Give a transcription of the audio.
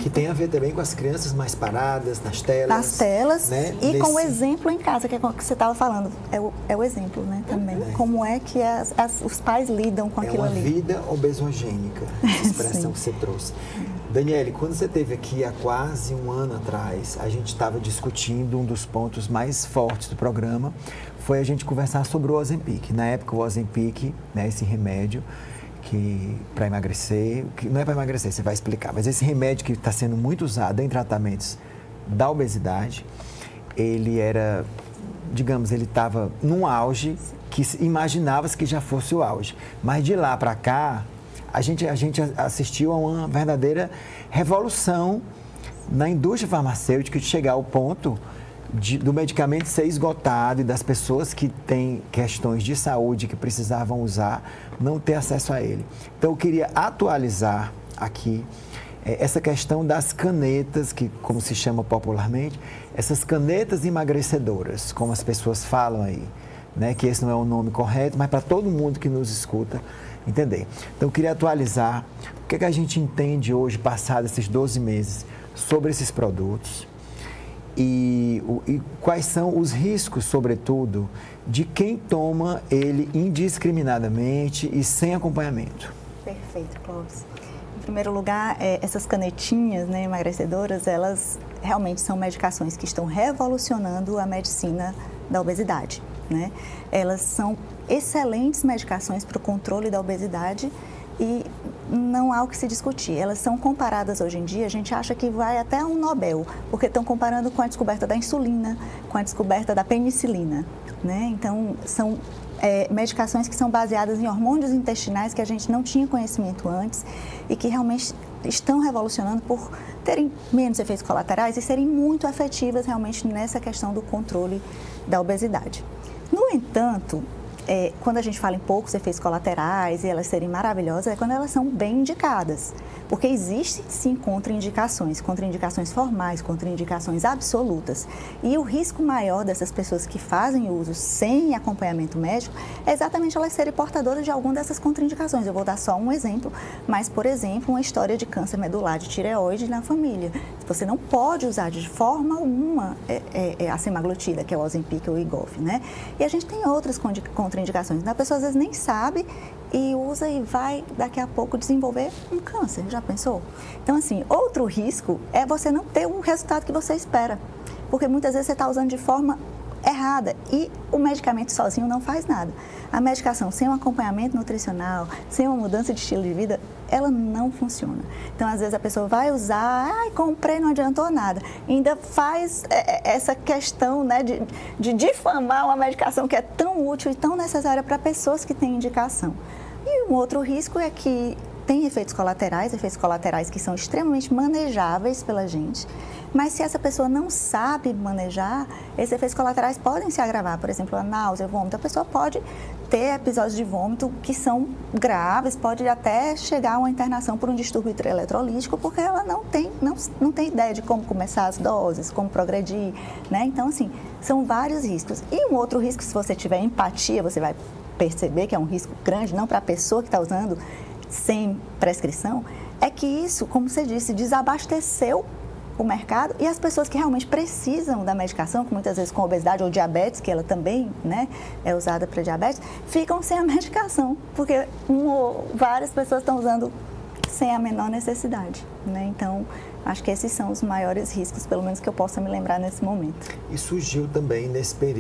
Que tem a ver também com as crianças mais paradas, nas telas. Nas telas, né? e com o exemplo em casa, que é o que você estava falando. É o exemplo, né, também. Como é que os pais lidam com aquilo ali. É uma vida obesogênica, essa expressão que você trouxe. Daniele, quando você esteve aqui há quase um ano atrás, a gente estava discutindo um dos pontos mais fortes do programa, foi a gente conversar sobre o Ozempic. Na época, o Ozempic, né, esse remédio que para emagrecer, que não é para emagrecer, você vai explicar, mas esse remédio que está sendo muito usado em tratamentos da obesidade, ele era, digamos, ele estava num auge que imaginava-se que já fosse o auge, mas de lá para cá, a gente assistiu a uma verdadeira revolução na indústria farmacêutica de chegar ao ponto do medicamento ser esgotado e das pessoas que têm questões de saúde que precisavam usar, não ter acesso a ele. Então, eu queria atualizar aqui essa questão das canetas, que como se chama popularmente, essas canetas emagrecedoras, como as pessoas falam aí, né? Que esse não é o nome correto, mas para todo mundo que nos escuta entender. Então, eu queria atualizar o que a gente entende hoje, passados esses 12 meses, sobre esses produtos. E quais são os riscos, sobretudo, de quem toma ele indiscriminadamente e sem acompanhamento? Perfeito, Clóvis. Em primeiro lugar, essas canetinhas, né, emagrecedoras, elas realmente são medicações que estão revolucionando a medicina da obesidade, né? Elas são excelentes medicações para o controle da obesidade e não há o que se discutir. Elas são comparadas hoje em dia, a gente acha que vai até um Nobel, porque estão comparando com a descoberta da insulina, com a descoberta da penicilina, né? Então, são medicações que são baseadas em hormônios intestinais que a gente não tinha conhecimento antes e que realmente estão revolucionando por terem menos efeitos colaterais e serem muito efetivas realmente nessa questão do controle da obesidade. No entanto, quando a gente fala em poucos efeitos colaterais e elas serem maravilhosas, é quando elas são bem indicadas. Porque existem, sim, contraindicações formais, contraindicações absolutas. E o risco maior dessas pessoas que fazem uso sem acompanhamento médico é exatamente elas serem portadoras de alguma dessas contraindicações. Eu vou dar só um exemplo, mas, por exemplo, uma história de câncer medular de tireoide na família. Você não pode usar de forma alguma a semaglutida, que é o Ozempic ou o Wegovy, né? E a gente tem outras contraindicações. A pessoa às vezes nem sabe e usa e vai daqui a pouco desenvolver um câncer, já pensou? Então, assim, outro risco é você não ter o resultado que você espera, porque muitas vezes você está usando de forma errada e o medicamento sozinho não faz nada. A medicação sem um acompanhamento nutricional, sem uma mudança de estilo de vida, ela não funciona. Então, às vezes a pessoa vai usar, comprei, não adiantou nada. Ainda faz essa questão, né, de difamar uma medicação que é tão útil e tão necessária para pessoas que têm indicação. E um outro risco é que tem efeitos colaterais que são extremamente manejáveis pela gente, mas se essa pessoa não sabe manejar, esses efeitos colaterais podem se agravar. Por exemplo, a náusea, vômito, a pessoa pode ter episódios de vômito que são graves, pode até chegar a uma internação por um distúrbio eletrolítico, porque ela não tem ideia de como começar as doses, como progredir, né? Então, assim, são vários riscos. E um outro risco, se você tiver empatia, você vai perceber que é um risco grande, não para a pessoa que está usando sem prescrição, é que isso, como você disse, desabasteceu o mercado e as pessoas que realmente precisam da medicação, que muitas vezes com obesidade ou diabetes, que ela também, né, é usada para diabetes, ficam sem a medicação, porque várias pessoas estão usando sem a menor necessidade, né? Então, acho que esses são os maiores riscos, pelo menos que eu possa me lembrar nesse momento. E surgiu também nesse período